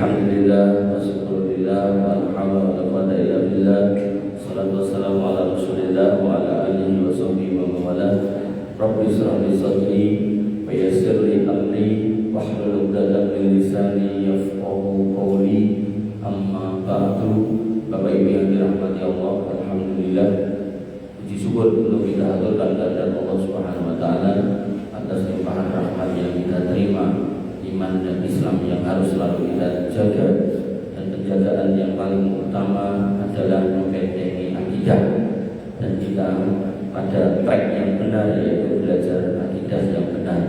Alhamdulillah, wasyukurillah, walhamdulillah, walhamdulillah. Salatu wassalamu ala rasulillah wa ala alihi wa sahbihi wa mawala. Rabbi shrah li sadri wa yassir li amri wahlul 'uqdatam min lisani yafqahu qawli. Amma ba'du. Bapak Ibu yang dirahmati Allah, alhamdulillah. Puji syukur untuk kita haturkan kehadirat Allah Subhanahu wa taala atas limpahan rahmat yang kita terima. Iman dan Islam yang harus selalu kita jaga, dan penjagaan yang paling utama adalah membentengi akidah, dan kita pada track yang benar, yaitu belajar akidah yang benar,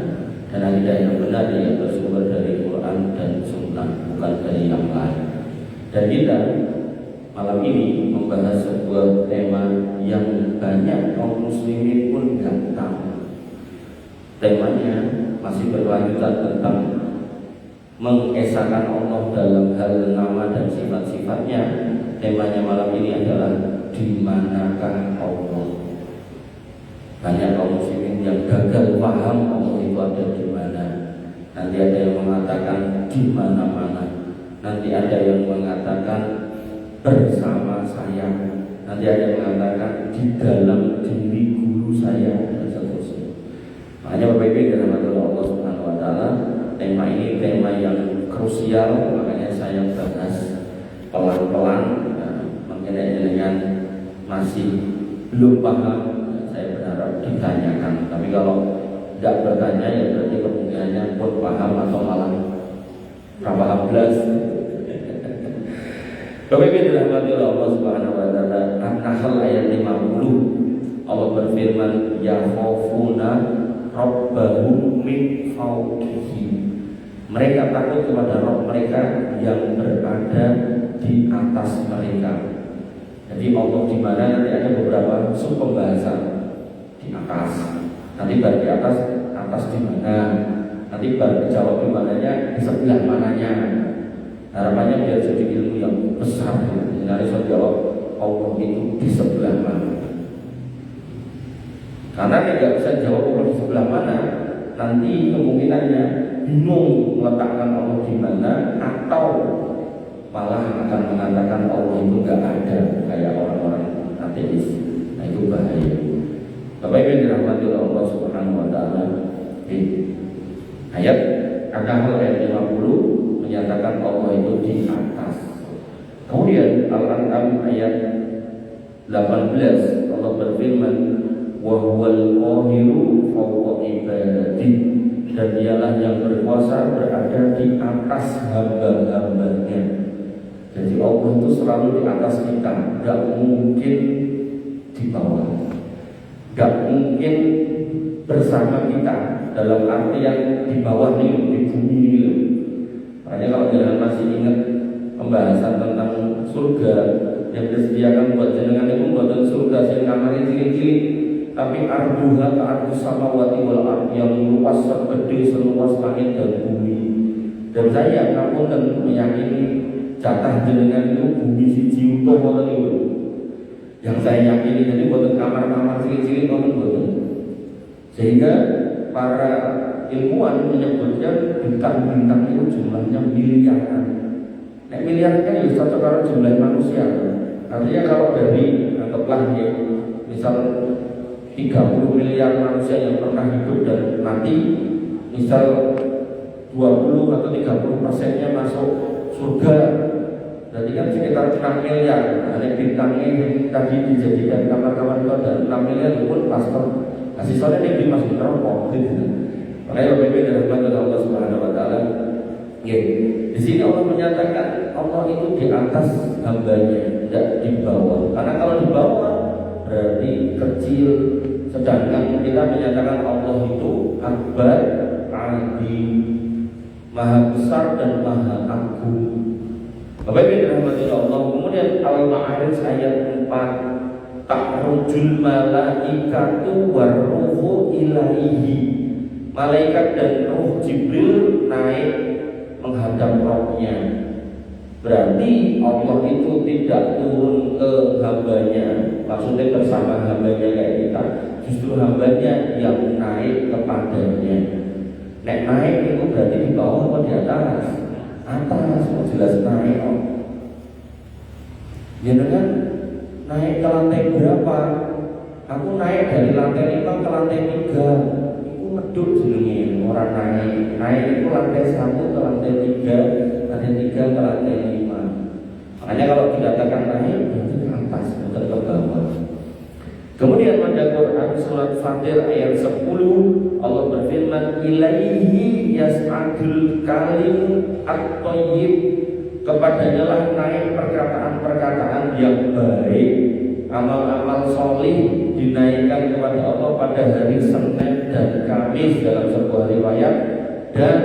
dan akidah yang benar yang bersumber dari Quran dan Sunnah, bukan dari yang lain. Dan kita malam ini membahas sebuah tema yang banyak kaum muslimin pun tidak tahu. Temanya masih berlanjutan tentang mengesahkan Allah dalam hal nama dan sifat-sifatnya. Temanya malam ini adalah di manakah Allah. Banyak kaum muslimin yang gagal paham Allah itu ada di mana. Nanti ada yang mengatakan di mana-mana. Nanti ada yang mengatakan bersama saya. Nanti ada yang mengatakan di dalam diri guru saya, dan seterusnya. Makanya Bapak Ibu dirahmati Allah Subhanahu wa taala, tema ini tema yang krusial, makanya saya bahas pelan-pelan. Mungkin dengan masih belum paham, saya berharap ditanyakan. Tapi kalau tidak bertanya, ya berarti kemungkinannya pun paham atau malah paham belas. Bapak Ibu dirahmati Allah Subhanahu wa taala, An-Nahl ayat 50, Allah berfirman, yakhafuna rabbahum min fawqihim. Mereka takut kepada Rabb mereka yang berada di atas mereka. Jadi Allah di mana, nanti ada beberapa sub pembahasan. Di atas, nanti baru di atas, atas di mana, nanti baru dijawab di mananya, di sebelah mananya. Harapannya biar jadi ilmu yang besar. Jadi saya jawab Allah itu di sebelah mana. Karena tidak bisa jawab Allah di sebelah mana, nanti kemungkinannya bingung meletakkan Allah di mana, atau malah akan mengatakan Allah itu nggak ada, kayak orang-orang ateis. Nah itu bahaya. Bapak Ibu dirahmati Allah Subhanahu wa taala. Ayat An-Nahl ayat 50 menyatakan Allah itu di atas. Kemudian Al-An'am ayat 18 Allah berfirman, wa huwal qahiru fawqa ibadihi, dan dialah yang berkuasa berada di atas hamba-hambanya. Jadi Allah itu selalu di atas kita, gak mungkin di bawah, gak mungkin bersama kita, dalam artian di bawah ini, di bumi ini. Makanya kalau kalian masih ingat pembahasan tentang surga yang disediakan buat jenengan itu, buatan surga sing kamare cilik-cilik, tapi arduha ka'ardus samawati wal ardh, yang luas segede seluas langit dan bumi. Dan saya kamu dan meyakini jatah jenengan itu bumi siji utuh wonten niku. Yang saya yakini, jadi buatan kamar-kamar cilik-cilik wonten. Sehingga para ilmuwan menyebutkan bintang-bintang itu jumlahnya miliaran. Nek miliaran itu cocok karo jumlah manusia. Artinya kalau dari anggaplah ya, misal 30 miliar manusia yang pernah hidup dan mati, misal 20 atau 30% masuk surga, berarti kan sekitar 6 miliar. Ada bintangnya yang tadi dijadikan kamar-kamar itu ada 6 miliar pun pastor. Kasih soalnya dia masuk neraka. Makanya Bapak Ibu dirahmati Allah Subhanahu wa taala. Di sini Allah menyatakan Allah itu di atas hambanya, tidak di bawah. Karena kalau di bawah berarti kecil, sedangkan kita menyatakan Allah itu akbar, azim, maha besar dan maha agung. Bapak Ibu dirahmati Allah. Kemudian Al-Ma'arij ayat 4, ta'rujul malaikatu warruhu ilaihi. Malaikat dan ruh Jibril naik menghadap Rabb-nya. Berarti Allah itu tidak turun ke hambanya, maksudnya bersama hambanya kayak kita. Justru hambanya yang naik kepadanya. Nek naik itu berarti di bawah atau di atas? atas, jelas naik. Jangan naik ke lantai berapa? Aku naik dari lantai 5 ke lantai 3. Itu medut jenenge orang naik. Naik itu lantai 1 ke lantai 3, lantai 3 ke lantai 5. Makanya kalau dikatakan naik berarti ke atas, bukan ke bawah. Kemudian pada Quran surat Fatir ayat 10 Allah berfirman, ilaihi yas'adul kalim at-thayyib, kepadanya lah naik perkataan-perkataan yang baik, amal-amal solih dinaikkan kepada Allah pada hari Senin dan Kamis dalam sebuah riwayat, dan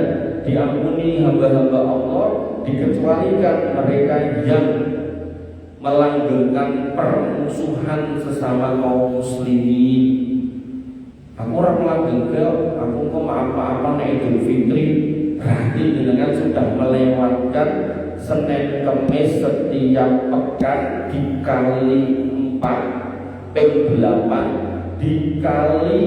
diampuni hamba-hamba Allah, dikecualikan mereka yang melanggengkan permusuhan sesama kaum muslimin. Aku orang melanggengkan, aku kok apa-apa nek Idul Fitri, berarti dengan sudah melewatkan Senin Kemis setiap pekan dikali 4 ping 8 dikali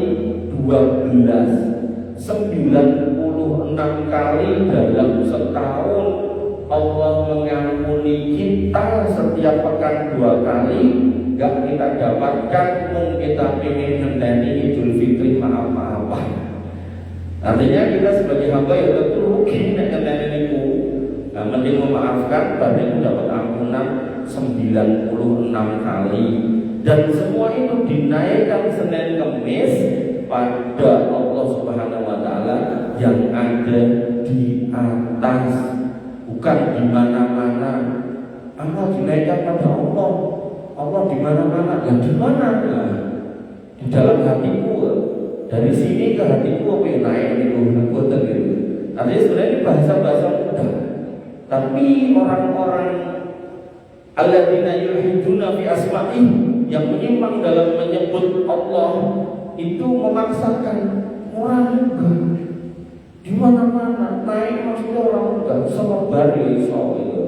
12, 96 kali dalam setahun. Allah mengampuni kita setiap pekan 2 kali. Gak kita dapatkan, mungkin kita pengen ngendani Idul Fitri maaf-maafan. Artinya kita sebagai hamba ya tentu rugi nek ngendani niku. Nah, mending memaafkan baru dapat ampunan 96 kali. Dan semua itu dinaikkan Senin Kemis pada Allah Subhanahu wa taala yang ada di atas, bukan di mana-mana. Amal dinaikkan pada Allah. Allah di mana-mana. Ya di mana? Nah, di dalam hatiku. Dari sini ke hatiku apa yang naik itu ngikutin gitu. Artinya sebenarnya ini bahasa-bahasa mudah. Tapi orang-orang alladzina yulhiduna fi asma'i, yang menyimpang dalam menyebut Allah itu memaksakan orang juga. Di mana-mana naik maksudnya orang enggak semebar iso gitu.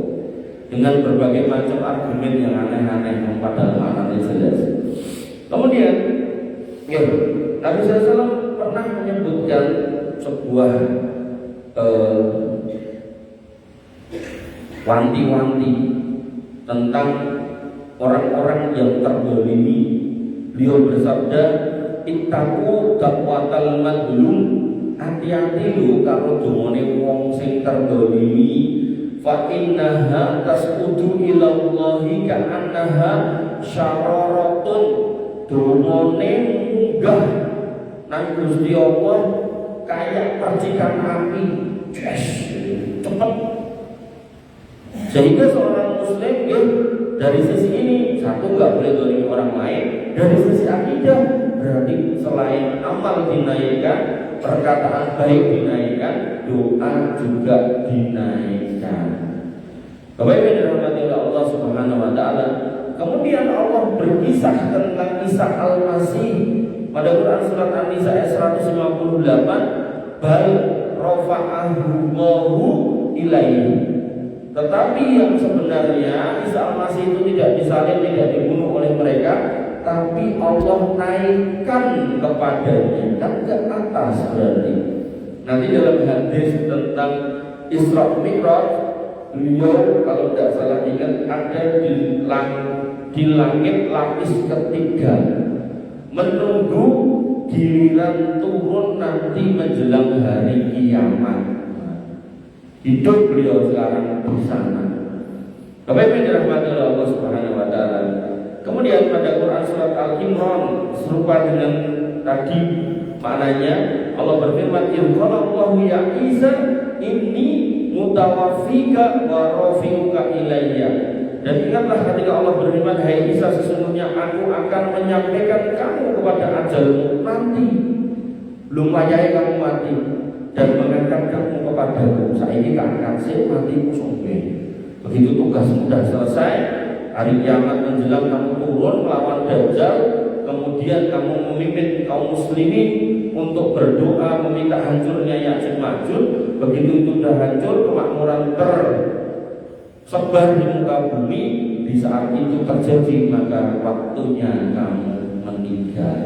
Dengan berbagai macam argumen yang aneh-aneh yang padahal maknanya jelas. Kemudian ya, Nabi SAW pernah menyebutkan sebuah wanti-wanti tentang orang-orang yang terzalimi. Beliau bersabda, ittaqu da'watal madlum, hati-hati lho karo dongane wong sing terzalimi. Fa innaha tasqutu ila Allahi ka'annaha syararatun, dongane munggah nang Gusti Allah kayak percikan api, cepet. Sehingga seorang muslim ya, dari sisi ini satu nggak boleh dolimi orang lain, dari sisi akidah berarti selain amal dinaikkan, perkataan baik dinaikkan, doa juga dinaikkan. Bapak Ibu yang dirahmati oleh Allah Subhanahu wa taala. Kemudian Allah berkisah tentang Isa Al-Masih pada Quran surat An-Nisa ayat 158, bal rafa'ahu Allahu ilaihi. Tetapi yang sebenarnya Isa Al-Masih itu tidak disalib, tidak dibunuh oleh mereka, tapi Allah naikkan kepadanya, kan ke atas berarti. Nanti dalam hadis tentang Isra Mi'raj, beliau kalau tidak salah ingat ada di langit lapis ketiga, menunggu giliran turun nanti menjelang hari kiamat. Hidup beliau sekarang di sana. Bapak Ibu dirahmati oleh Allah Subhanahu wa taala. Kemudian pada Quran surat Al-Imran serupa dengan tadi maknanya, Allah berfirman, "Ilqallahu ya Isa inni mutawaffika wa rafi'uka ilayya." Dan ingatlah ketika Allah berfirman, "Hai Isa, sesungguhnya aku akan menyampaikan kamu kepada ajalmu nanti. Belum wayai kamu mati, dan mengangkat kamu kepadaku. Saiki tak angkat sih matimu sampai." Begitu tugas sudah selesai, hari kiamat menjelang, kamu turun melawan Dajjal, kemudian kamu memimpin kaum muslimin untuk berdoa meminta hancurnya Ya'juj Ma'juj. Begitu itu sudah hancur, kemakmuran tersebar di muka bumi, di saat itu terjadi maka waktunya kamu meninggal.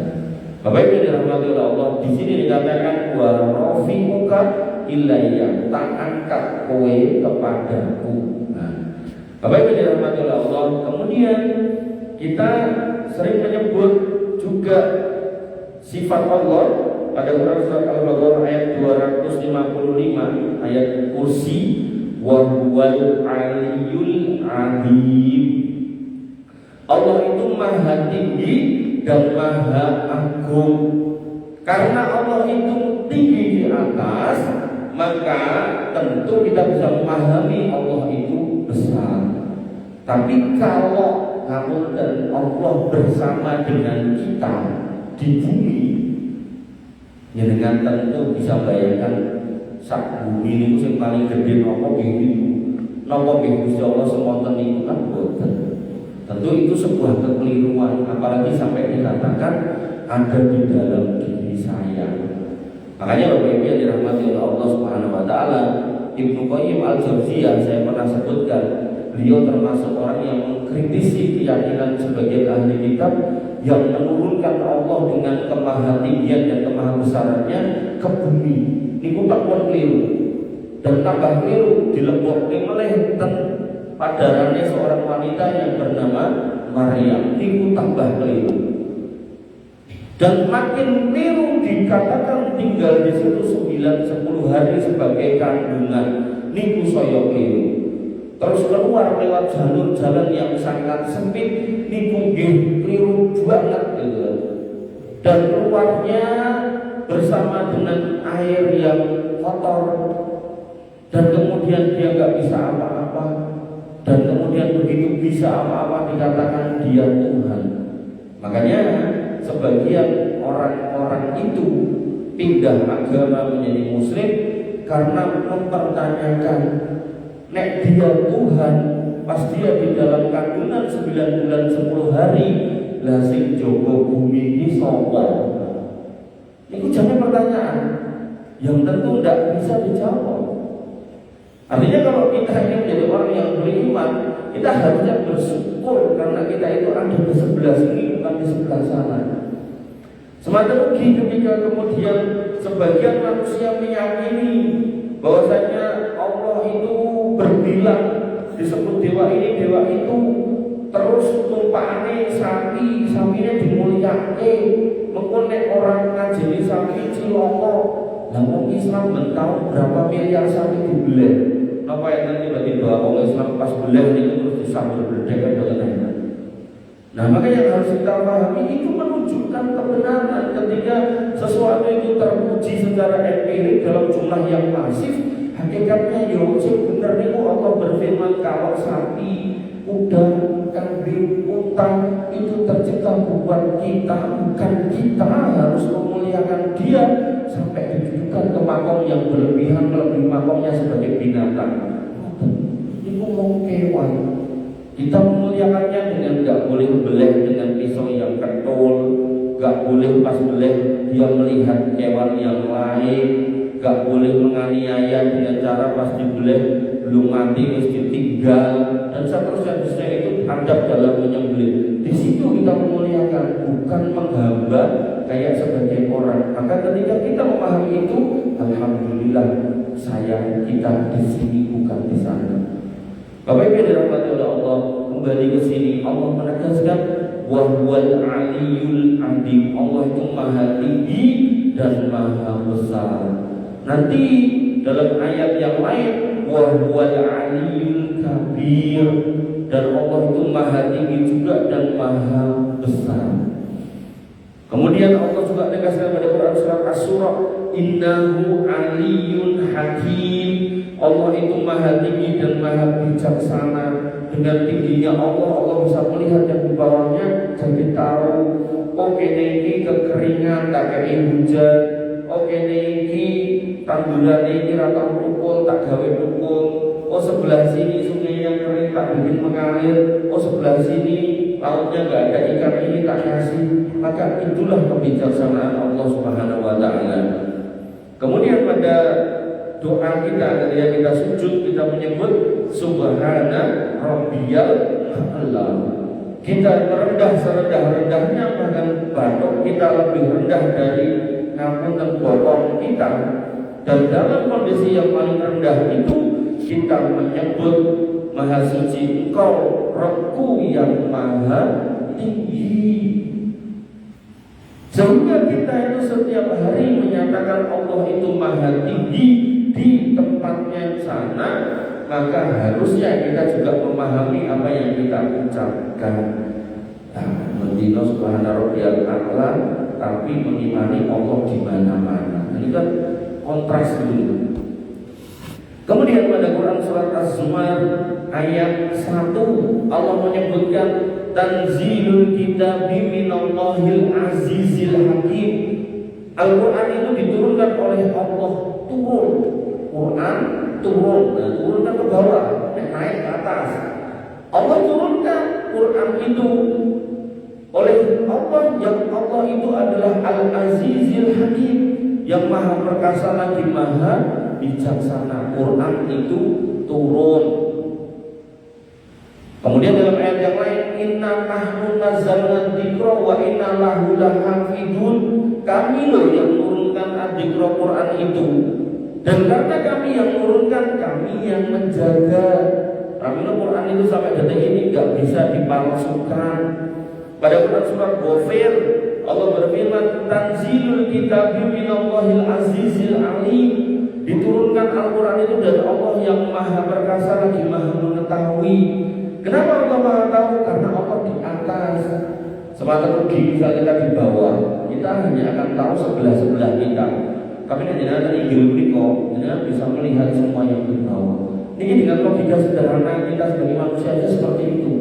Bapak Ibu dirahmati oleh Allah, di sini dikatakan wa rafi'uka ilayya, tak angkat kowe kepadaku. Nah, Bapak Ibu dirahmati oleh Allah. Kemudian kita sering menyebut juga sifat Allah pada Quran surat Al-Baqarah ayat 255, ayat kursi, wa huwal aliyyul azim. Allah itu maha tinggi dan maha agung. Karena Allah itu tinggi di atas, maka tentu kita bisa memahami Allah itu besar. Tapi kalau kamu dan Allah bersama dengan kita di bumi, ya dengan tentu bisa bayangkan sak bumi itu yang paling gede nopo begitu, nopo begitu Allah semonten itu kan boten. Tentu itu sebuah kekeliruan, apalagi sampai dikatakan ada di dalam diri saya. Makanya Bapak Ibu yang dirahmati oleh Allah Subhanahu wa taala, Ibnu Qayyim Al-Jauziyah saya pernah sebutkan, beliau termasuk orang yang mengkritisi keyakinan sebagian ahli kitab yang menurunkan Allah dengan kemahatinggian dan kemahabesarannya ke bumi. Niku tak pun keliru. Dan tambah keliru dilebokne meleh padarannya seorang wanita yang bernama Maryam. Niku tambah keliru. Dan makin keliru dikatakan tinggal di situ 9-10 hari sebagai kandungan. Niku saya keliru. Terus keluar lewat jalur jalan yang sangat sempit, niku nggih keliru banget gitu. Dan keluarnya bersama dengan air yang kotor, dan kemudian dia nggak bisa apa-apa, dan kemudian begitu bisa apa-apa dikatakan dia Tuhan. Makanya sebagian orang-orang itu pindah agama menjadi Muslim karena mempertanyakan, nek dia Tuhan, pas dia di dalam kandungan 9 bulan 10 hari, lah sing jogo bumi ini sapa? Itu jadi pertanyaan yang tentu tidak bisa dijawab. Artinya kalau kita ingin menjadi orang yang beriman, kita harusnya bersyukur karena kita itu ada di sebelah sini, bukan di sebelah sana. Semacam lagi ketika kemudian sebagian manusia meyakini bahwasanya Allah itu berbilang, disebut dewa ini, dewa itu, terus tumpakane sapi, sapinya dimulyake, mengkonek orang ngajeni sapi ciloko. Namun Islam mentau berapa miliar sapi dibeli. Napa yang nanti tiba-tiba orang Islam pas beli itu terus disambut berdeka dengan. Nah makanya yang harus kita pahami itu menunjukkan kebenaran ketika sesuatu itu teruji secara empirik dalam jumlah yang masif. Hakikatnya ya benar itu Allah berfirman kalau sapi, kuda, kambing, unta itu tercipta buat kita, bukan kita harus memuliakan dia sampai ditujukan ke makom yang berlebihan, melebihi makomnya sebagai binatang. Itu mau kewan. Kita memuliakannya dengan gak boleh beleh dengan pisau yang ketul, gak boleh pas beleh dia melihat hewan yang lain, gak boleh menganiaya dengan cara pas dibeleh belum mati mesti ditinggal, dan seterusnya itu adab dalam menyembelih. Di situ kita memuliakan, bukan menghamba kayak sebagai orang. Maka ketika kita memahami itu, alhamdulillah saya kita di sini bukan di sana. Bapak Ibu dirahmati oleh Allah, kembali ke sini Allah menegaskan wa huwal aliyyul azim. Allah itu maha tinggi dan maha besar. Nanti dalam ayat yang lain wa huwal aliyyul kabir, dan Allah itu maha tinggi juga dan maha besar. Kemudian Allah juga tegaskan pada Quran surat Asy-Syura, innahu aliyyun hakim. Allah itu maha tinggi dan maha bijaksana. Dengan tingginya Allah, Allah bisa melihat yang di bawahnya, jadi tahu oke ini kekeringan tak kayak hujan, oke ini tanduran ini rata tukul tak gawe tukul, oh sebelah sini sungai yang kering tak bikin mengalir, oh sebelah sini lautnya nggak ada ikan ini tak kasih. Maka itulah kebijaksanaan Allah Subhanahu wa taala. Kemudian pada doa kita ketika kita sujud, kita menyebut subhana rabbiyal a'la. Kita merendah serendah-rendahnya, bahkan batok kita lebih rendah dari ngapunten bokong kita. Dan dalam kondisi yang paling rendah itu kita menyebut Maha Suci Engkau, Rabbku yang Maha Tinggi. Sehingga kita itu setiap hari menyatakan Allah itu Maha Tinggi di tempatnya sana, maka harusnya kita juga memahami apa yang kita ucapkan. Mendino subhana rabbiyal a'la, tapi mengimani Allah di mana-mana. Ini kan kontras dulu. Kemudian pada Quran surat Az-Zumar ayat 1 Allah menyebutkan tanzilul kitabi minallahil azizil hakim. Al-Quran itu diturunkan oleh Allah, turun. Quran turun, turunkan ke bawah, naik ke atas. Allah turunkan Quran itu oleh Allah, yang Allah itu adalah Al-Azizil Hakim, yang maha perkasa lagi maha bijaksana. Quran itu turun. Kemudian dalam ayat yang lain, inna nahnu nazzalna dzikra wa inna lahu lahafidun. Kami loh yang menurunkan adzikra Quran itu, dan karena kami yang menurunkan, kami yang menjaga. Kami loh Quran itu sampai detik ini gak bisa dipalsukan. Pada Quran surat Ghafir Allah berfirman tanzilul kitabi minallahil azizil alim. Diturunkan Al-Quran itu dari Allah yang maha perkasa lagi maha mengetahui. Kenapa Allah maha tahu? Karena Allah di atas. Semata rugi bisa kita di bawah, kita hanya akan tahu sebelah-sebelah kita. Tapi dengan injil berikut, kita bisa melihat semua yang di bawah. Ini dengan logika sederhana kita sebagai manusia aja seperti itu.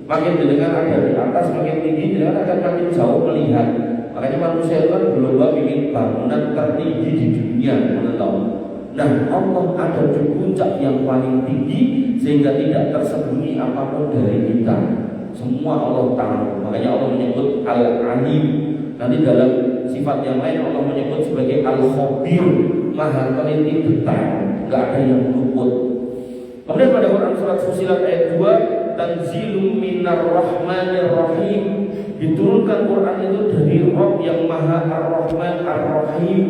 Makin dengan ada di atas, makin tinggi, dengan akan makin jauh melihat. Makanya manusia itu kan berlomba bikin bangunan tertinggi di dunia, mana tahu. Nah, Allah ada di puncak yang paling tinggi sehingga tidak tersembunyi apapun dari kita. Semua Allah tahu. Makanya Allah menyebut Al-Alim. Nanti dalam sifat yang lain Allah menyebut sebagai Al-Khabir, maha teliti detail, nggak ada yang luput. Kemudian pada Quran surat Fussilat ayat 2, tanzilum minar rahmanir rahim. Diturunkan Quran itu dari Rabb yang maha ar-Rahman ar-Rahim.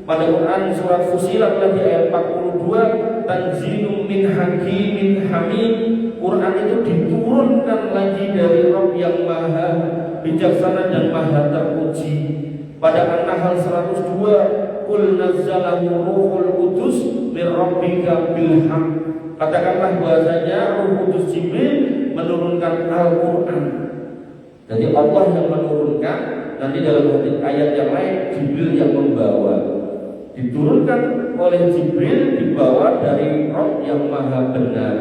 Pada Quran surat Fussilat lagi ayat 42, tanzilum min hakimin hamid. Quran itu diturunkan lagi dari Rabb yang maha bijaksana dan maha terpuji. Pada An-Nahl 102, qul nazzalahu ruhul qudus min rabbika bil haqq. Katakanlah bahasanya Ruh Kudus Jibril menurunkan Al-Quran. Jadi Allah yang menurunkan. Nanti dalam ayat yang lain Jibril yang membawa. Diturunkan oleh Jibril, dibawa dari Rabb yang maha benar.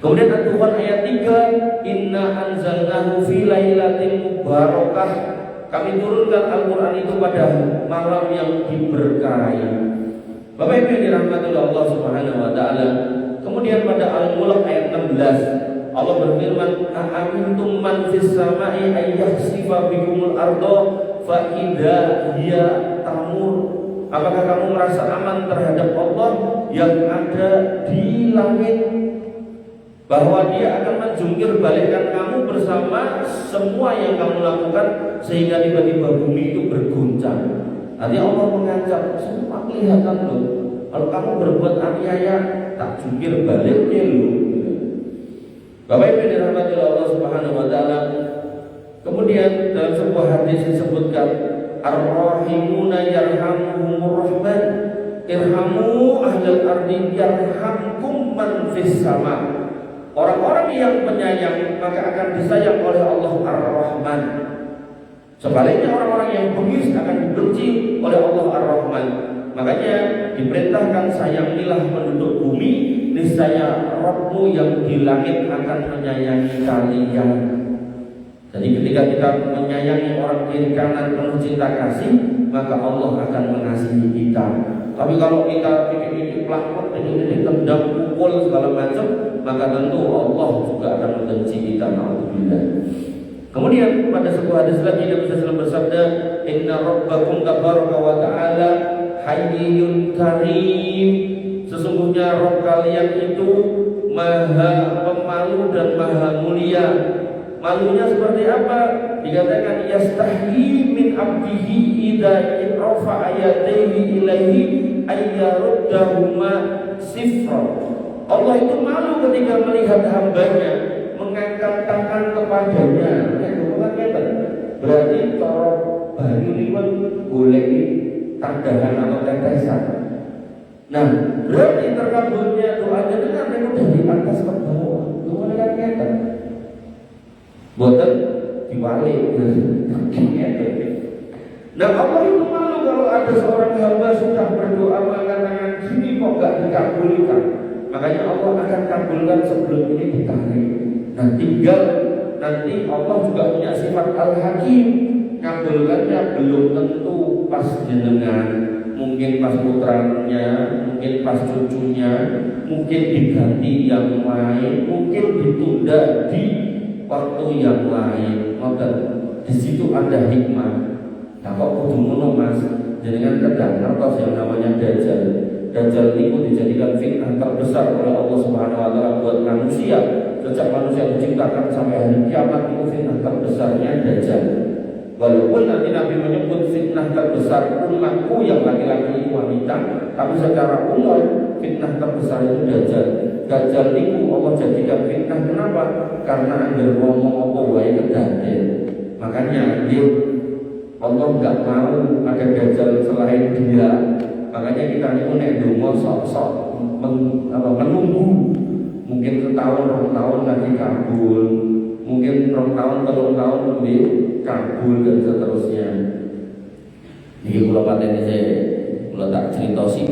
Kemudian Al-Quran ayat 3, inna anzalnahu fi lailatin mubarakah. Kami turunkan Al-Quran itu pada malam yang diberkahi. Bapak Ibu yang dirahmati Allah Subhanahu wa taala. Kemudian pada Al-Mulk ayat 16 Allah berfirman, "A'amintum man fis sama'i ay yakhsifa bikumul arda fa idza hiya tamur." Apakah kamu merasa aman terhadap Allah yang ada di langit, bahwa Dia akan menjungkir balikkan kamu bersama semua yang kamu lakukan sehingga tiba-tiba bumi itu berguncang. Nanti Allah mengancam, semua kelihatan loh. Kalau kamu berbuat aniaya, tak jungkir baliknya loh. Bapak Ibu dirahmati Allah Subhanahu wa taala. Kemudian dalam sebuah hadis disebutkan, ar-rahimuna yarhamuhumur rahman, irhamu ahlal ardi yarhamkum man fis sama. Orang-orang yang penyayang maka akan disayang oleh Allah Ar-Rahman. Sebaliknya orang-orang yang bengis akan dibenci oleh Allah Ar-Rahman. Makanya diperintahkan sayangilah penduduk bumi, niscaya Rabbmu yang di langit akan menyayangi kalian. Jadi ketika kita menyayangi orang kiri kanan penuh cinta kasih, maka Allah akan mengasihi kita. Tapi kalau kita pikir-pikir pelakon, pikir-pikir tendang, pukul segala macam, maka tentu Allah juga akan membenci kita. Alhamdulillah. Kemudian pada sebuah hadis lagi Nabi SAW bersabda, inna rabbakum tabaraka wa ta'ala hayyun karim. Sesungguhnya Rabb kalian itu maha pemalu dan maha mulia. Malunya seperti apa? Dikatakan yastahyi min abdihi idza rafa ayataihi ilaihi ayyaruddahuma sifra. Allah itu malu ketika melihat hambanya mengangkat tangan kepadanya. Berarti cara banyu liwat boleh tandahan atau tetesan. Nah, berarti terkabulnya doanya itu kan dari atas ke bawah. Itu kan kata. Buatan diwali. Nah, Allah itu malu kalau ada seorang hamba sudah berdoa mengatakan sini kok gak dikabulkan. Makanya Allah akan kabulkan sebelum ini ditarik. Nah, tinggal nanti Allah juga punya sifat Al-Hakim. Kabulkannya belum tentu pas jenengan, mungkin pas putranya, mungkin pas cucunya, mungkin diganti yang lain, mungkin ditunda di waktu yang lain. Maka di situ ada hikmah. Nah, kok kudu ngono Mas? Jenengan kedang ngertos yang namanya Dajjal. Dajjal itu dijadikan fitnah terbesar oleh Allah Subhanahu wa taala buat manusia. Sejak manusia diciptakan sampai hari kiamat itu fitnah terbesarnya Dajjal. Walaupun nanti Nabi menyebut fitnah terbesar umatku yang laki-laki wanita, tapi secara umum fitnah terbesar itu Dajjal. Dajjal itu Allah jadikan fitnah. Kenapa? Karena ada ngomong apa wae kedaden. Makanya Allah nggak mau ada Dajjal selain dia. Makanya kita ini nek donga sok-sok menunggu. Mungkin setahun, 2 tahun lagi kabul. Mungkin 2 tahun, 3 tahun lebih kabul dan seterusnya. Jadi kalau paten saya tak cerita sih.